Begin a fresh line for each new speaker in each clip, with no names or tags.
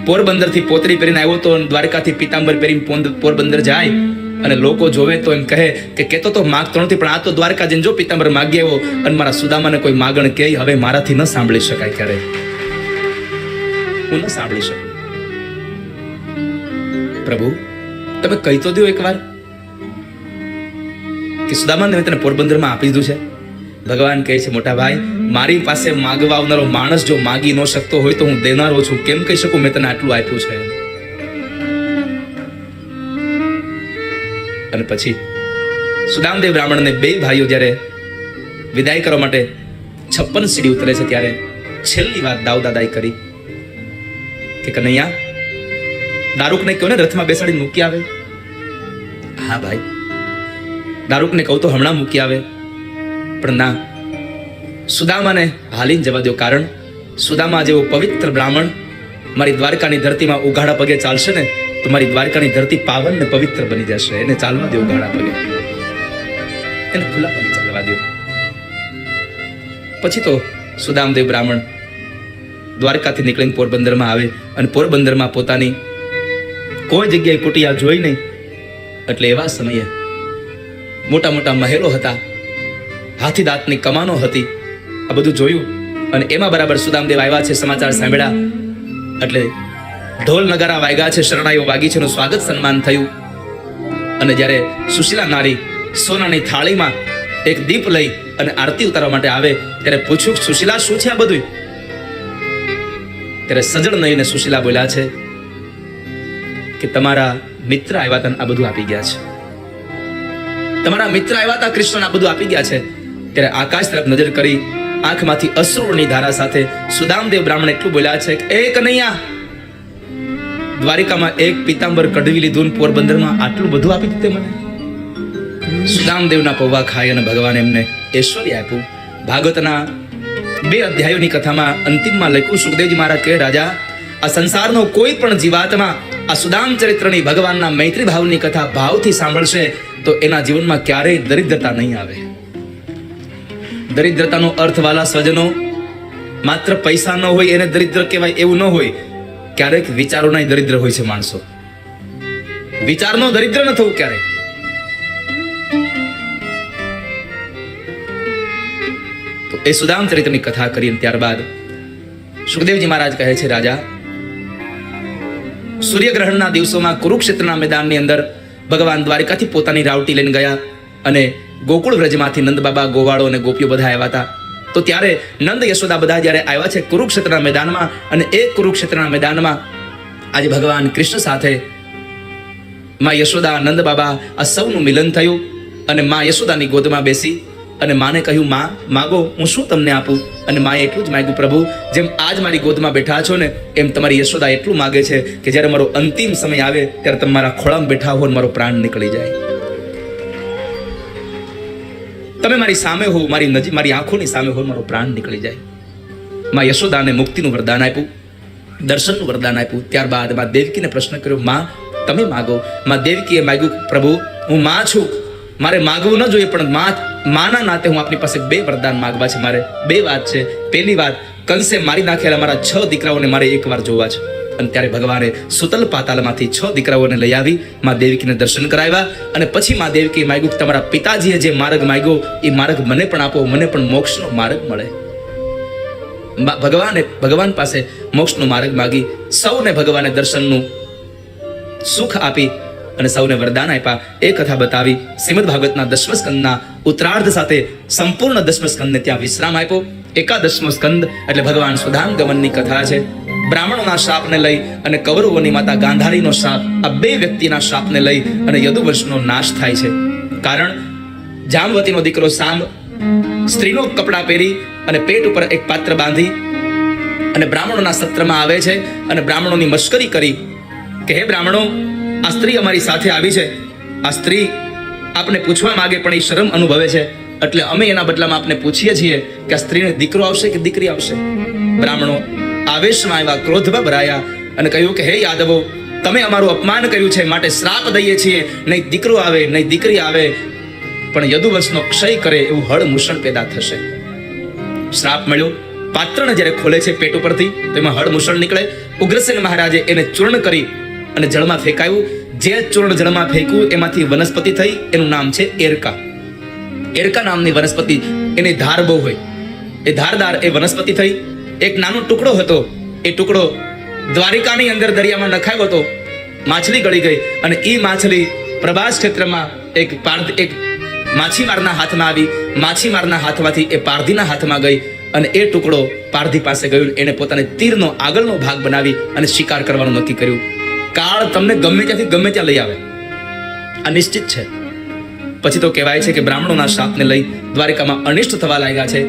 પોરબંદર થી પોતરી પહેરીને આવ્યો તો દ્વારકાથી પીતાંબર પહેરીને પોરબંદર જાય અને લોકો જોવે તો એમ કહે કે કેતો તો માગતો નથી, પણ આ તો દ્વારકા જઈને જો પીતાંબર માગી આવ્યો અને મારા સુદામાને કોઈ માગણ કે હવે મારાથી ન સાંભળી શકાય, ક્યારે હું ન સાંભળી શકું. પ્રભુ તમે કહી તો દો એકવાર કે સુદામાને મેં તને પોરબંદરમાં આપી દીધું છે. ભગવાન કહે છે, મોટા ભાઈ, મારી પાસે માગવા આવનારો માણસ જો માગી ન શકતો હોય તો હું દેનારો છું, કેમ કહી શકું મેં તને આટલું આપ્યું છે. અને પછી સુદામદેવ બ્રાહ્મણને બે ભાઈઓ જ્યારે વિદાય કરવા માટે 56 સીડી ઉતરે છે ત્યારે છેલ્લી વાત દાઉ દાદાએ કરી કે કનૈયા, દારૂકને કહો ને રથમાં બેસાડીને મૂકી આવે. હા ભાઈ, દારૂકને કહું તો હમણાં મૂકી આવે, પણ ના, સુદામાને હાલીને જવા દો. કારણ સુદામા જેવો પવિત્ર બ્રાહ્મણ મારી દ્વારકાની ધરતીમાં ઉઘાડા પગે ચાલશે ને તો મારી દ્વારકાની ધરતી પાવન ને પવિત્ર બની જશે. એને ચાલવા દો ઉઘાડા પગે, એને ખુલ્લા પગે ચાલવા દો. પછી તો સુદામદેવ બ્રાહ્મણ દ્વારકાથી નીકળીને પોરબંદરમાં આવે અને પોરબંદરમાં પોતાની કોઈ જગ્યાએ કુટિયા જોઈ નહીં. એટલે એવા સમયે મોટા મોટા મહેલો હતા, હાથી દાંતની કમાનો હતી, આ બધું જોયું અને એમાં બરાબર સુદામદેવ આવ્યા છે, સમાચાર સાંભળ્યા એટલે ઢોલ નગારા વાગ્યા છે, શરણાઈઓ વાગી છે, એનું સ્વાગત સન્માન થયું. અને જ્યારે સુશીલા નારી સોનાની થાળીમાં એક દીપ લઈ અને આરતી ઉતારવા માટે આવે ત્યારે પૂછ્યું, સુશીલા શું છે આ બધું? ત્યારે સજળ નઈને સુશીલા બોલ્યા છે કે તમારા મિત્ર આવ્યા હતા, આ બધું આપી ગયા છે. તમારા મિત્ર આવ્યા હતા કૃષ્ણ, આ બધું આપી ગયા છે. ત્યારે આકાશ તરફ નજર કરી આંખમાંથી અશ્રુની ધારા સાથે સુદામદેવ બ્રાહ્મણ એટલું બોલ્યા છે કે એ કનૈયા, દ્વારિકામાં એક પીતાંબર કઢવી લીધું, પોરબંદરમાં આટલું બધું આપી દીધું મને. સુદામદેવના પૌવા ખાઈ અને ભગવાન એમને ઐશ્વર્ય આપ્યું. ભાગવતના 2 અધ્યાયોની કથામાં અંતિમમાં લખ્યું, સુખદેવજી મહારાજ કહે, રાજા, આ સંસારનો કોઈ પણ જીવાત્મા આ સુદામ ચરિત્રની ભગવાનના મૈત્રી ભાવની કથા ભાવથી સાંભળશે તો એના જીવનમાં ક્યારેય દરિદ્રતા નહીં આવે. દરિદ્રતાનો અર્થ વાલા સ્વજનો માત્ર પૈસા ન હોય એને દરિદ્ર કહેવાય એવું ન હોય. ક્યારેક વિચારોના દરિદ્ર હોય છે માણસો. વિચારનો દરિદ્ર ન થવું ક્યારેક. તો એ સુદામ ચરિત્રની કથા કરી ત્યારબાદ સુખદેવજી મહારાજ કહે છે, રાજા, સૂર્યગ્રહણના દિવસોમાં કુરુક્ષેત્રના મેદાનની અંદર ભગવાન દ્વારિકાથી પોતાની રાવટી લઈને ગયા અને ગોકુળ વ્રજમાંથી નંદ બાબા, ગોવાળો અને ગોપીઓ બધા આવ્યા હતા. તો ત્યારે નંદ યશોદા બધા જ્યારે આવ્યા છે કુરુક્ષેત્રના મેદાનમાં, અને એ કુરુક્ષેત્રના મેદાનમાં આજે ભગવાન કૃષ્ણ સાથે માં યશોદા, નંદ બાબા આ સૌનું મિલન થયું. અને માં યશોદાની ગોદમાં બેસી અને માને કહ્યું, માં માગો, હું શું તમને આપું? અને માએ એટલું જ માગ્યું, પ્રભુ, જેમ આજ મારી ગોદમાં બેઠા છો ને એમ તમારી યશોદા એટલું માગે છે કે જ્યારે મારો અંતિમ સમય આવે ત્યારે તમે મારા ખોળામાં બેઠા હો, મારો પ્રાણ નીકળી જાય. તમે મારી સામે હો, મારી નજીક, મારી આંખોની સામે હો, મારો પ્રાણ નીકળી જાય. માં યશોદાને મુક્તિનું વરદાન આપ્યું, દર્શનનું વરદાન આપ્યું. ત્યારબાદ માં દેવકીને પ્રશ્ન કર્યો, માં તમે માગો. માં દેવકીએ માગ્યું, પ્રભુ, હું માં છું, મારે માગવું ન જોઈએ, પણ માના નાતે હું આપની પાસે 2 વરદાન માગવા છે. મારે 2 વાત છે. પહેલી વાત, કંસે મારી નાખેલા મારા 6 દીકરાઓને મારે એકવાર જોવા છે. અને ત્યારે ભગવાને સુતલ પાતાલમાંથી 6 દીકરાઓને લઈ આવી માં દેવકીને દર્શન કરાવ્યા. અને પછી માં દેવકીએ માગ્યું કે તમારા પિતાજીએ જે માર્ગ માગ્યો એ માર્ગ મને પણ આપો, મને પણ મોક્ષનો માર્ગ મળે. ભગવાન પાસે મોક્ષનો માર્ગ માગી સૌને ભગવાને દર્શનનું સુખ આપી અને સૌને વરદાન આપ્યા. એ કથા બતાવી શ્રીમદ ભાગવતના 10મા સ્કંદના ઉત્તરાર્ધ સાથે સંપૂર્ણ 10મા સ્કંદને ત્યાં વિશ્રામ આપ્યો. 11મો સ્કંદ એટલે ભગવાન સુદામ ગમનની કથા છે. બ્રાહ્મણોના શાપને લઈ અને કૌરવોની માતા ગાંધારીનો શાપ, આ 2 વ્યક્તિના શાપને લઈ અને યદુવંશનો નાશ થાય છે. કારણ જામવતીનો દીકરો સાંબ સ્ત્રીનો કપડા પહેરી અને પેટ ઉપર એક પાત્ર બાંધી અને બ્રાહ્મણોના સત્રમાં આવે છે અને બ્રાહ્મણોની મશ્કરી કરી કે હે બ્રાહ્મણો, આ સ્ત્રી અમારી સાથે આવી છે, આ સ્ત્રી આપને પૂછવા માંગે પણ એ શરમ અનુભવે છે, એટલે અમે એના બદલામાં આપને પૂછીએ છીએ કે આ સ્ત્રીને દીકરો આવશે કે દીકરી આવશે? બ્રાહ્મણો આવેશમાં આવ્યા, ક્રોધમાં ભરાયા અને કહ્યું કે હે યાદવો, તમે અમારું અપમાન કર્યું છે, માટે શ્રાપ દઈએ છીએ, નહીં દીકરો આવે નહીં દીકરી આવે, પણ યદુવંશનો ક્ષય કરે એવું હળ મૂષણ પેદા થશે. શ્રાપ મળ્યો પાત્રને જ્યારે ખોલે છે પેટ ઉપરથી તો એમાં હળ મુસળ નીકળે. ઉગ્રસેન મહારાજે એને ચૂર્ણ કરી અને જળમાં ફેંકાયું. જે ચૂર્ણ જળમાં ફેંક્યું એમાંથી વનસ્પતિ થઈ, એનું નામ છે એરકા. એરકા નામની વનસ્પતિ, એની ધાર બહુ હોય, એ ધારદાર એ વનસ્પતિ થઈ. એક નાનો ટુકડો હતો, એ ટુકડો દ્વારિકાની અંદર દરિયામાં નખાયો હતો. માછલી ગળી ગઈ અને એ માછલી પ્રભાસ ક્ષેત્રમાં એક માછીમારના હાથમાં આવી. માછીમારના હાથમાંથી એ પારધીના હાથમાં ગઈ અને એ ટુકડો પારધી પાસે ગયો. એને પોતાને તીરનો આગળનો ભાગ બનાવી અને શિકાર કરવાનું નક્કી કર્યું. કાળ તમને ગમે ત્યાંથી ગમે ત્યાં લઈ આવે, આ નિશ્ચિત છે. પછી તો કહેવાય છે કે બ્રાહ્મણોના શાપને લઈ દ્વારિકામાં અનિષ્ટ થવા લાગ્યા છે.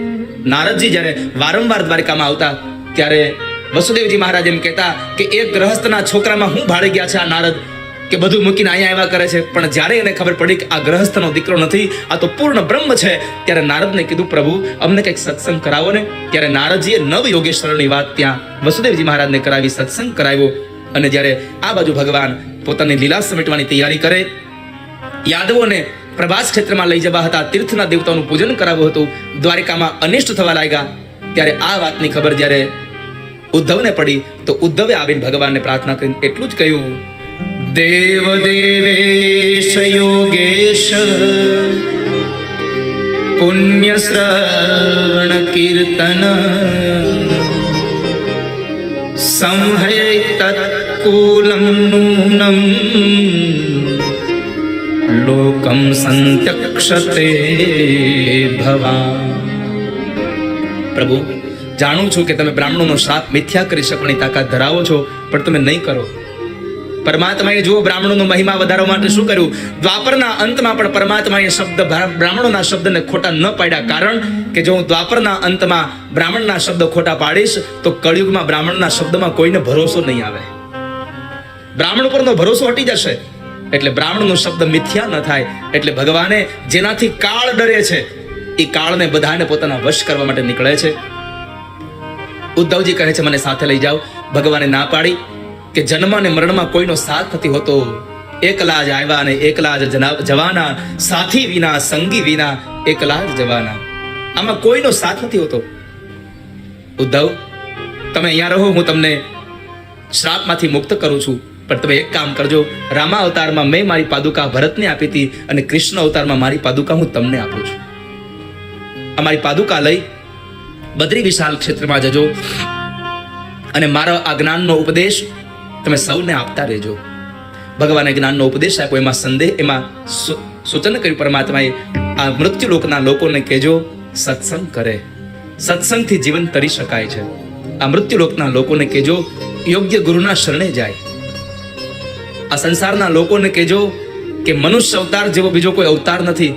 નારદજી જ્યારે વારંવાર દ્વારિકામાં આવતા ત્યારે વસુદેવજી મહારાજ એમ કહેતા કે એક ગ્રહસ્થના છોકરામાં હું ભાળી ગયા છે આ નારદ, કે બધું મૂકીને અહીંયા આવ્યા કરે છે. પણ જ્યારે એને ખબર પડી કે આ ગ્રહસ્થનો દીકરો નથી, આ તો પૂર્ણ બ્રહ્મ છે, ત્યારે નારદને કીધું પ્રભુ અમને કંઈક સત્સંગ કરાવો ને. ત્યારે નારદજીએ નવ યોગેશ્વરની વાત ત્યાં વસુદેવજી મહારાજને કરાવી, સત્સંગ કરાવ્યો. અને જ્યારે આ બાજુ ભગવાન પોતાની લીલા સમેટવાની તૈયારી કરે, યાદવોને પ્રભાસ ક્ષેત્રમાં લઈ જવા હતા, તીર્થના દેવતાઓનું પૂજન કરાવ્યું હતું, દ્વારિકામાં અનિષ્ટ થવા લાગ્યા, ત્યારે આ વાતની ખબર જ્યારે ઉદ્ધવને પડી તો ઉદ્ધવે આવીને ભગવાનને પ્રાર્થના કરીને એટલું જ કહ્યું, દેવ દેવેશ યોગેશ પુણ્ય શ્રવણ કીર્તન સંહય તત્કૂલમ નૂનમ લોકમ સંત્યક્ષતે ભવા. પ્રભુ જાણું છું કે તમે બ્રાહ્મણોનો શાપ મિથ્યા કરી શકવાની તાકાત ધરાવો છો, પણ તમે નહીં કરો. પરમાત્માએ જુઓ બ્રાહ્મણોનો મહિમા વધારવા માટે શું કર્યું. દ્વાપરના અંતમાં પણ પરમાત્માએ શબ્દ બ્રાહ્મણોના શબ્દને ખોટા ન પાડ્યા. કારણ કે જો હું દ્વાપરના અંતમાં બ્રાહ્મણના શબ્દ ખોટા પાડીશ તો કળિયુગમાં બ્રાહ્મણના શબ્દમાં કોઈને ભરોસો નહીં આવે, બ્રાહ્મણ ઉપરનો ભરોસો હટી જશે. એટલે બ્રાહ્મણનો શબ્દ મિથ્યા ન થાય. એટલે ભગવાને જેનાથી કાળ ડરે છે એ કાળને બધાને પોતાના વશ કરવા માટે નીકળે છે. ઉદ્ધવજી કહે છે મને સાથે લઈ જાઓ. ભગવાને ના પાડી કે જન્મ અને મરણમાં કોઈનો સાથ નથી હોતો, એકલા જ આવ્યા અને એકલા જ જવાના, સાથી વિના સંગી વિના એકલા જ જવાના. આમાં કોઈનો સાથ નથી હોતો. ઉદ્ધવ તમે અહીંયા રહો, હું તમને શ્રાપમાંથી મુક્ત કરું છું, પણ તમે એક કામ કરજો, રામા અવતારમાં મેં મારી પાદુકા ભરતને આપી હતી અને કૃષ્ણ અવતારમાં મારી પાદુકા હું તમને આપું છું. આ મારી પાદુકા લઈ બદ્રી વિશાલ ક્ષેત્રમાં જજો અને મારા આ જ્ઞાનનો ઉપદેશ તમે સૌને આપતા રહેજો. ભગવાને જ્ઞાનનો ઉપદેશ આપ્યો, એમાં સંદેહ, એમાં સૂચન કર્યું પરમાત્માએ, આ મૃત્યુલોકના લોકોને કહેજો સત્સંગ કરે, સત્સંગથી જીવન તરી શકાય છે. આ મૃત્યુલોકના લોકોને કહેજો યોગ્ય ગુરુના શરણે જાય. આ સંસારના લોકોને કહેજો કે મનુષ્ય અવતાર જેવો બીજો કોઈ અવતાર નથી.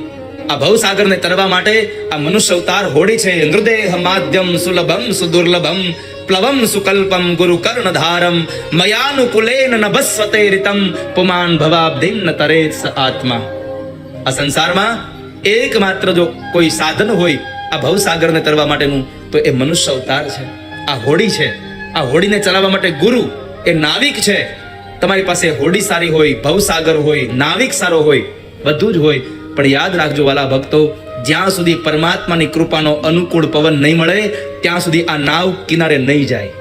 આ ભવસાગરને તરવા માટે આ મનુષ્ય અવતાર હોડી છે. નૃદેહ માધ્યમ સુલભમ સુદુર્લભમ પ્લવમ સુકલ્પમ ગુરુ કર્ણધારમ મયાનુકુલેન નભસ્વતે રિતમ પુમાન ભવાબ્ધિમ ન તરેત આત્મા. આ સંસારમાં એકમાત્ર જો કોઈ સાધન હોય આ ભવસાગરને તરવા માટેનું તો એ મનુષ્ય અવતાર છે, આ હોડી છે. આ હોડીને ચલાવવા માટે ગુરુ એ નાવિક છે. તમારી પાસે હોડી સારી હોય, ભવસાગર હોય, નાવિક સારો હોય, બધું જ હોય, પણ યાદ રાખજો વાલા ભક્તો, જ્યાં સુધી પરમાત્માની કૃપાનો અનુકૂળ પવન નહીં મળે ત્યાં સુધી આ નાવ કિનારે નહીં જાય.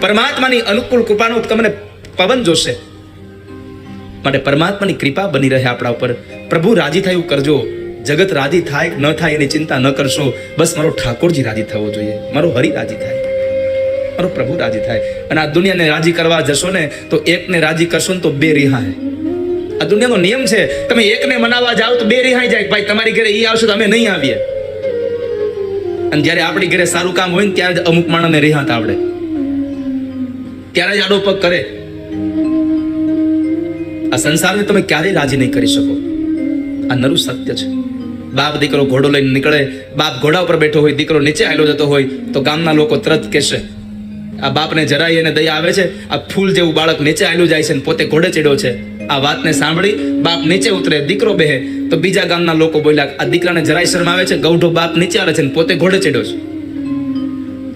પરમાત્માની અનુકૂળ કૃપાનો તમને પવન જોશે. માટે પરમાત્માની કૃપા બની રહે આપણા ઉપર. પ્રભુ રાજી થયું કરજો. જગત રાજી થાય ન થાય એની ચિંતા ન કરશો. બસ મારો ઠાકોરજી રાજી થવો જોઈએ, મારો હરિ રાજી થાય, મારો પ્રભુ રાજી થાય. અને આ દુનિયાને રાજી કરવા જશો ને તો એકને રાજી કરશો ને તો બે રિહાય. આ દુનિયાનો નિયમ છે. તમે એકને મનાવવા જાઓ તો બે રિહાઈ જાય, ભાઈ તમારી ઘરે ઈ આવશે તો અમે નહીં આવીએ. અને જ્યારે આપણી ઘરે સારું કામ હોય ને ત્યારે જ અમુક માણસને રિહાત આવડે, ત્યારે જ આડો પગ કરે. આ સંસારને તમે ક્યારેય રાજી નહીં કરી શકો. આ નરું સત્ય છે. બાપ દીકરો ઘોડો લઈને નીકળે, બાપ ઘોડા ઉપર બેઠો હોય, દીકરો નીચે આવેલો જતો હોય તો ગામના લોકો તરત કહેશે આ બાપને જરાય એને દયા આવે છે, આ ફૂલ જેવું બાળક નીચે આવેલું જાય છે ને પોતે ઘોડે ચડ્યો છે. આ વાતને સાંભળી બાપ નીચે ઉતરે, દીકરો બેહે તો બીજા ગામના લોકો બોલ્યા આ દીકરાને જરાય શરમ આવે છે, ગૌઢો બાપ નીચે આવે છે ને પોતે ઘોડે ચડ્યો છે.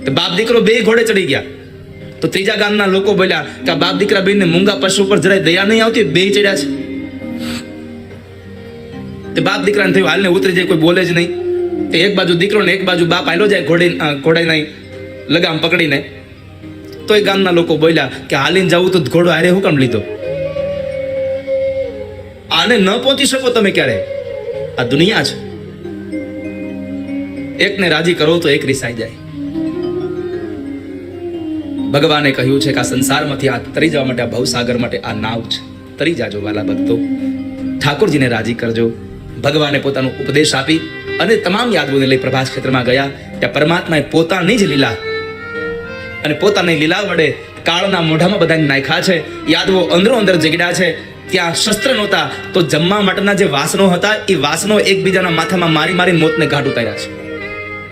તો બાપ દીકરો બે ઘોડે ચડી ગયા. તો ત્રીજા ગામના લોકો બોલ્યા કે આ બાપ દીકરા બેને મૂંગા પશુ પર જરાય દયા નહીં આવતી, બે ચડ્યા છે. તે બાપ દીકરાને થયું હાલને ઉતરી જાય, કોઈ બોલે જ નહીં. તે એક બાજુ દીકરો ને એક બાજુ બાપ આયલો જાય ઘોડાની લગામ પકડીને. તો એ ગામના લોકો બોલ્યા કે હાલીને જવું તો ઘોડો હારે હું કામ લીધો? આને ન પહોંચી શકો તમે ક્યારે? આ દુનિયા છે. એકને રાજી કરો તો એક રીસાઈ જાય. ભગવાને કહ્યું છે કે આ સંસારમાંથી આ તરી જવા માટે, આ ભવસાગર માટે આ નાવ છે. તરી જાજો વાલા ભક્તો, ઠાકોરજીને રાજી કરજો. ભગવાને પોતાનો ઉપદેશ આપી અને તમામ યાદવોને લઈ પ્રભાસ ક્ષેત્રમાં ગયા. ત્યાં પરમાત્માએ પોતાની જ લીલા અને પોતાની લીલા વડે કાળના મોઢામાં બધાને નાખ્યા છે. યાદવો અંદરો અંદર જગડ્યા છે. ત્યાં શસ્ત્ર નહોતા તો જમવા માટેના જે વાસણો હતા એ વાસણો એકબીજાના માથામાં મારી મારી મોતને ઘાટ ઉતાર્યા છે.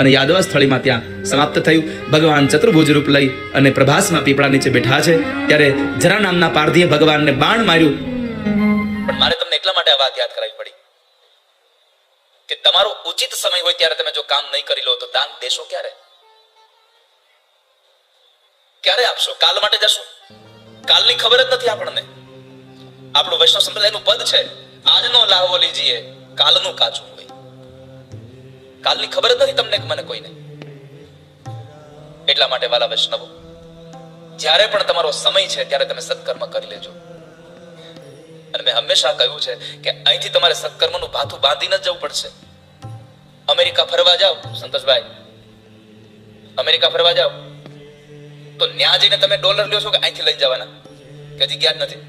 અને યાદવા સ્થળીમાં ત્યાં સમાપ્ત થયું. ભગવાન ચતુર્ભુજ રૂપ લઈ અને પ્રભાસમાં પીપળા નીચે બેઠા છે. ત્યારે જરા નામના પારધીએ ભગવાનને બાણ માર્યું. પણ મારે તમને એટલા માટે આ વાત યાદ કરાવી પડી કે તમારો ઉચિત સમય હોય ત્યારે તમે જો કામ નહીં કરી લો તો દાન દેશો ક્યારે? ક્યારે આપશો? કાલ માટે જશો? કાલની ખબર જ નથી આપણને. આપણું વૈષ્ણવ સંપ્રદાયનું પદ છે, આજનો લાહવો લીજીએ, કાલનું કાચું હોય. કાલની ખબર જ નથી તમને કે મને કોઈને. એટલા માટે વાલા વૈષ્ણવો, જ્યારે પણ તમારો સમય છે ત્યારે તમે સત્કર્મ કરી લેજો. અને મેં હંમેશા કહ્યું છે કે અહીંથી તમારે સત્કર્મનું ભાથું બાંધીને જ જવું પડશે. અમેરિકા ફરવા જાઓ સંતોષભાઈ, અમેરિકા ફરવા જાઓ તો ત્યાં જઈને તમે ડોલર લ્યો છો કે અહીંથી લઈ જવાના? કે હજી ગયા જ નથી?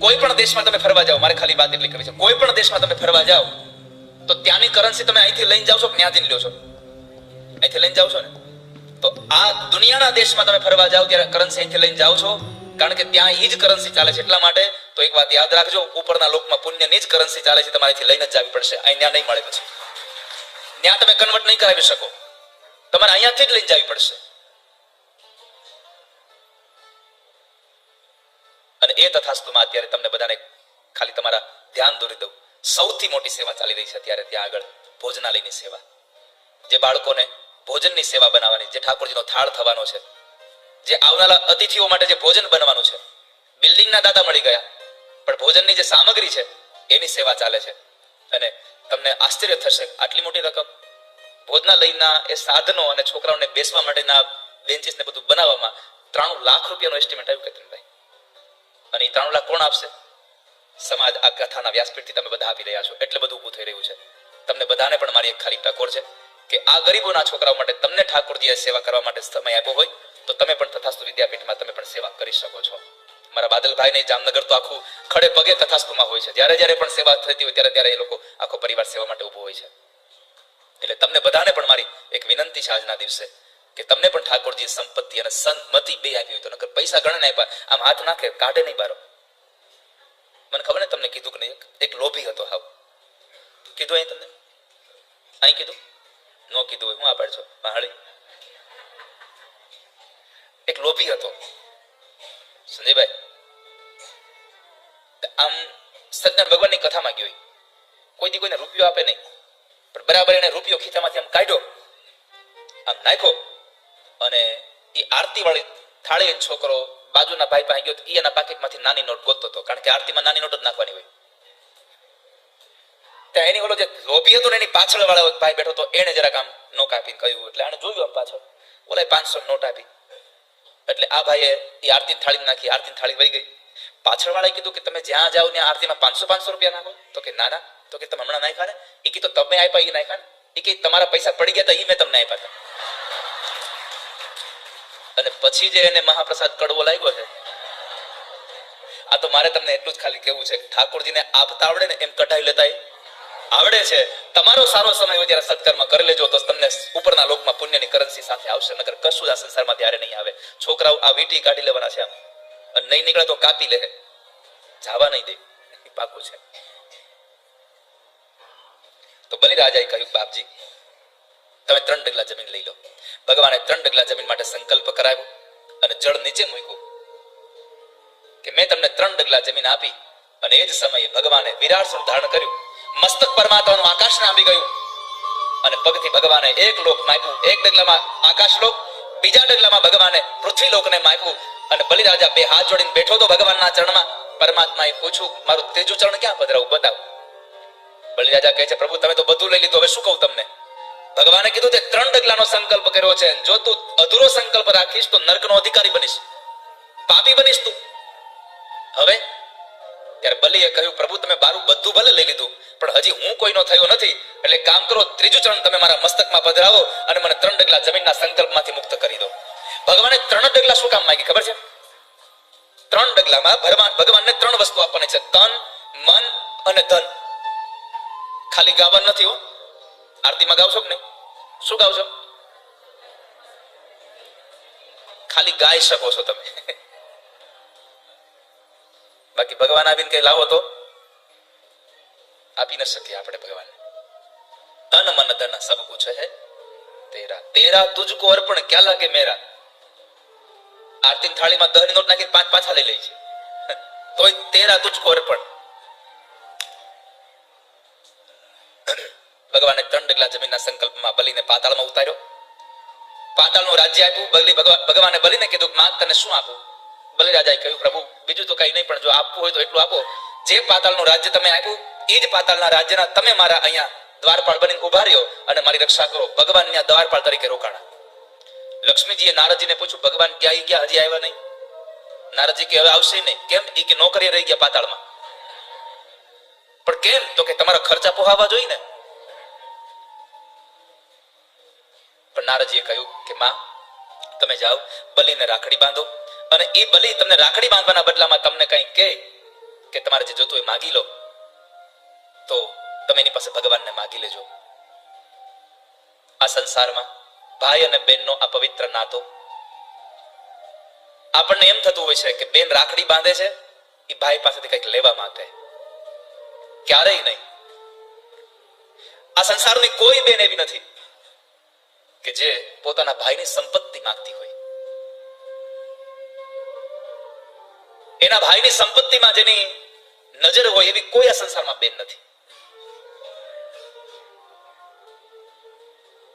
કોઈ પણ દેશમાં તમે ફરવા જાઓ, મારે ખાલી વાત એટલી કરવી છે, કોઈ પણ દેશમાં તમે ફરવા જાઓ તો ત્યાંની કરન્સી તમે અહીંથી લઈને જાઓ છો કે ત્યાં જઈને લ્યો છો? અહીંથી લઈને જાઓ છો ને. તો આ દુનિયાના દેશમાં તમે ફરવા જાઓ ત્યારે કરન્સી અહીંથી લઈને જાઓ છો, કારણ કે ત્યાં ઈ જ કરન્સી ચાલે છે. એટલા માટે તો એક વાત યાદ રાખજો, ઉપરના લોકમાં પુણ્યની જ કરન્સી ચાલે છે. તમારે અહીંથી લઈને જ જવી પડશે. અહીંયા નહીં મળે, પછી ત્યાં તમે કન્વર્ટ નહીં કરાવી શકો. તમારે અહીંયાથી જ લઈને જવી પડશે. અને એ તથાસ્તુમાં અત્યારે તમને બધાને ખાલી તમારા ધ્યાન દોરી દઉં. સૌથી મોટી સેવા ચાલી રહી છે અત્યારે ત્યાં આગળ, ભોજનાલયની સેવા. જે બાળકોને ભોજનની સેવા બનાવવાની, જે ઠાકોરજીનો થાળ થવાનો છે, જે આવનારા અતિથિઓ માટે જે ભોજન બનવાનું છે. બિલ્ડિંગના દાદા મળી ગયા, પણ ભોજનની જે સામગ્રી છે એની સેવા ચાલે છે. અને તમને આશ્ચર્ય થશે, આટલી મોટી રકમ ભોજનાલયના એ સાધનો અને છોકરાઓને બેસવા માટેના બેન્ચીસ ને બધું બનાવવામાં 3 લાખ રૂપિયાનો એસ્ટિમેટ આવ્યું કેતનભાઈ. અને 3 લાખ કોણ આપશે? સમાજ. આ કથાના વ્યાસપીઠથી તમે બધા આપી રહ્યા છો, એટલે બધું ઊભું થઈ રહ્યું છે. તમને બધાને પણ મારી એક ખાલી ટકોર છે કે આ ગરીબોના છોકરાઓ માટે તમને ઠાકોરજીએ સેવા કરવા માટે સમય આપ્યો હોય તો તમે પણ તથાસ્તુ વિદ્યાપીઠમાં તમે પણ સેવા કરી શકો છો. મારા બાદલભાઈને જામનગર તો આખું ખડે પગે તથાસ્તુમાં હોય છે. જ્યારે જ્યારે પણ સેવા થતી હોય ત્યારે એ લોકો આખો પરિવાર સેવા માટે ઊભો હોય છે. એટલે તમને બધાને પણ મારી એક વિનંતી છે આજના દિવસે કે તમને પણ ઠાકોરજી સંપત્તિ અને સંમતિ બે આપી હોય તો, નકર પૈસા ગણે આપ્યા આમ હાથ નાખે કાઢે નહીં બારો. મને ખબર ને તમને કીધું કે નહીં, એક લોભી હતો. હાવ કીધું અહીં તમને? અહીં કીધું? નો કીધું હોય હું આ પાડશો મહાળી. એક લોભી હતો સંજયભાઈ. આમ સત્યનારાયણ ભગવાનની કથામાં ગયો, કોઈ દી કોઈને રૂપિયો આપે નહીં, પણ બરાબર એને રૂપિયો ખીચામાંથી આમ કાઢ્યો, આમ નાખ્યો, અને એ આરતી વાળી થાળી છોકરો બાજુના ભાઈ પાસે ગયો, એના પાકીટમાંથી નાની નોટ ગોતતો હતો, કારણ કે આરતીમાં નાની નોટ જ નાખવાની હોય. ત્યાં એની ઓલો જે લોભી હતો ને એની પાછળ વાળો ભાઈ બેઠો હતો, એને જરાક આમ નોક આપીને કહ્યું, એટલે આને જોયું આમ પાછળ, ઓલા 500 નોટ આપી. એટલે આ ભાઈએ એ આરતી થાળી નાખી, આરતી થાળી વહી ગઈ. પાછળ વાળાએ કીધું કે તમે જ્યાં જાઓ ત્યાં આરતીમાં 500 રૂપિયા નાખો? તો કે ના ના. તો કે તમે હમણાં નાખ્યા ને? એ કીધું તમે આપ્યા એ નાખ્યા ને? એ કે તમારા પૈસા પડી ગયા હતા એ મેં તમને આપ્યા હતા. અને પછી જે એને મહાપ્રસાદ કડવો લાગ્યો છે, આ તો મારે તમને એટલું જ ખાલી કેવું છે, ઠાકોરજીને આપતા આવડે ને એમ કઢાઈ લેતા આવડે છે. તમારો સારો સમય હોય ત્યારે સત્કર્મ કરી લેજો તો તમને ઉપરના લોકમાં પુણ્યની કરન્સી સાથે આવશે, નકર કશું આ સંસારમાં ત્યારે નહીં આવે. છોકરાઓ આ વીટી કાઢી લેવાના છે આમ, અને નહીં નીકળે તો કાપી લે, જવા નહીં દે, પાકું છે. તો બલિરાજાએ કહ્યું બાપજી તમે 3 ડગલા જમીન લઈ લો. ભગવાને 3 ડગલા જમીન માટે સંકલ્પ કરાવ્યો અને જળ નીચે મૂક્યું કે મેં તમને 3 ડગલા જમીન આપી. અને એ જ સમયે ભગવાને વિરાટ સ્વરૂપ ધારણ કર્યું, મસ્તક પરમાત્માનું આકાશને આંબી ગયું, અને પગથી ભગવાને એક લોક માપ્યું. એક ડગલામાં આકાશ લોક, બીજા ડગલામાં ભગવાને પૃથ્વી લોકને માપ્યું. અને બલિરાજા 2 હાથ જોડીને બેઠો તો ભગવાનના ચરણમાં. પરમાત્માએ પૂછ્યું મારું ત્રીજું ચરણ ક્યાં પધરાવું બતાવ. બલિરાજા કહે છે પ્રભુ તમે તો બધું લઈ લીધું, હવે શું કહું તમને? ભગવાને કીધું તે 3 ડગલાનો સંકલ્પ કર્યો છે, જો તું અધૂરો સંકલ્પ રાખીશ તો નરકનો અધિકારી બનીશ, પાપી બનીશ તું. હવે ત્યારે બલિએ કહ્યું પ્રભુ તમે મારું બધું ભલે લઈ લીધું, પણ હજી હું કોઈનો થયો નથી, એટલે કામ કરો, 3જું ચરણ તમે મારા મસ્તકમાં પધરાવો અને મને 3 ડગલા જમીનના સંકલ્પમાંથી મુક્ત કરી દો. ભગવાને 3 ડગલા શું કામ માંગી ખબર છે? 3 ડગલામાં ભગવાનને 3 વસ્તુ આપવાની છે, તન, મન અને ધન. ખાલી ગાવાનું નથી હો. આરતીમાં ગાવ છો કે નહીં? શું ગાવ છો? ખાલી ગાઈ શકો છો તમે, બાકી ભગવાન આવીને કઈ લાવો તો આપી ન શકીએ આપણે ભગવાન. તન મન ધન સબ કુછ હૈ તેરા, તેરા તુજકો અર્પણ ક્યા લાગે મેરા. આરતી થાળીમાં 10 ની નોટ નાખી 5 પાછા લઈ લે છે, તોય તેરા તુજકો અર્પણ. ભગવાને 3 ડગલા જમીનના સંકલ્પમાં બલિને પાતાળમાં ઉતાર્યો. પાતાળનું રાજ્ય આપ્યું. ભગવાને બલિને કીધું માંગ તને શું આપું? બલિરાજાએ કહ્યું પ્રભુ બીજું તો કઈ નહીં, પણ જો આપવું હોય તો એટલું આપો, જે પાતાળનું રાજ્ય તમે આપ્યું એ જ પાતાળના રાજ્યના તમે મારા અહીંયા દ્વારપાળ બનીને ઉભા રહ્યો અને મારી રક્ષા કરો. ભગવાન ત્યાં દ્વારપાળ તરીકે રોકાણા. લક્ષ્મીજીએ નારદજીને પૂછ્યું ભગવાન ક્યાં ગયા? હજી આવ્યા નહીં. નારદજી કે હવે આવશે નહીં. કેમ? એ કે નોકરીએ રહી ગયા પાતાળમાં. પણ કેમ? તો કે તમારા ખર્ચા પોહાવા જોઈએ ને. પણ નારદજીએ કહ્યું કે માં તમે જાઓ, બલિને રાખડી બાંધો, અને એ બલિ તમને રાખડી બાંધવાના બદલામાં તમને કંઈ કહે કે તમારે જે જોતું એ માગી લો, તો તમે એની પાસે ભગવાનને માગી લેજો. આ સંસારમાં ભાઈ અને બેનનો આ પવિત્ર નાતો, આપણને એમ થતું હોય છે કે બેન રાખડી બાંધે છે એ ભાઈ પાસેથી કંઈક લેવા માંગે, ક્યારેય નહીં. આ સંસારની કોઈ બેન એવી નથી કે જે પોતાના ભાઈની સંપત્તિ માંગતી હોય. એના ભાઈની સંપત્તિમાં જેની નજર હોય એવી કોઈ આ સંસારમાં બેન નથી.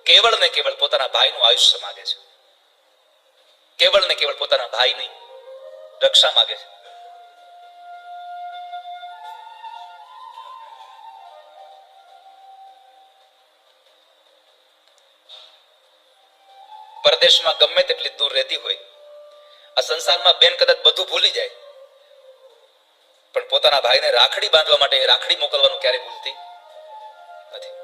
કેવળ ને કેવળ પોતાના ભાઈનું આયુષ્ય માંગે છે, કેવળ ને કેવળ પોતાના ભાઈની રક્ષા માંગે છે. પરદેશમાં ગમે તેટલી દૂર રહેતી હોય, આ સંસારમાં બેન કદાચ બધું ભૂલી જાય, પણ પોતાના ભાઈને રાખડી બાંધવા માટે રાખડી મોકલવાનું ક્યારે ભૂલતી નથી.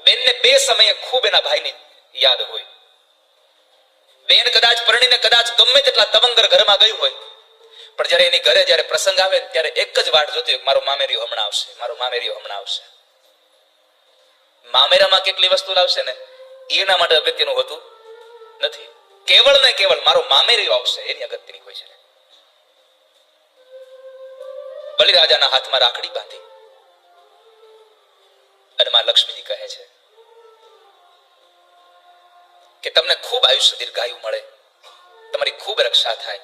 બેનને 2 સમયે ખૂબ એના ભાઈની યાદ હોય. બેન કદાચ પરણીને કદાચ ગમે તેટલા તવંગર ઘરમાં ગયું હોય, પણ જ્યારે એની ઘરે જ્યારે પ્રસંગ આવે ત્યારે એક જ વાટ જોતી હોય, મારો મામેરિયો હમણાં આવશે, મારો મામેરિયો હમણાં આવશે. મામેરામાં કેટલી વસ્તુ લાવશે ને એના માટે અગત્યનું હોતું નથી. કેવળ ને કેવળ મારો મામેરિયો આવશે એની અગત્યની હોય છે. બલિરાજાના હાથમાં રાખડી બાંધી અને માં લક્ષ્મીજી કહે છે કે તમને ખૂબ આયુષ્ય દીર્ઘાયુ મળે, તમારી ખૂબ રક્ષા થાય.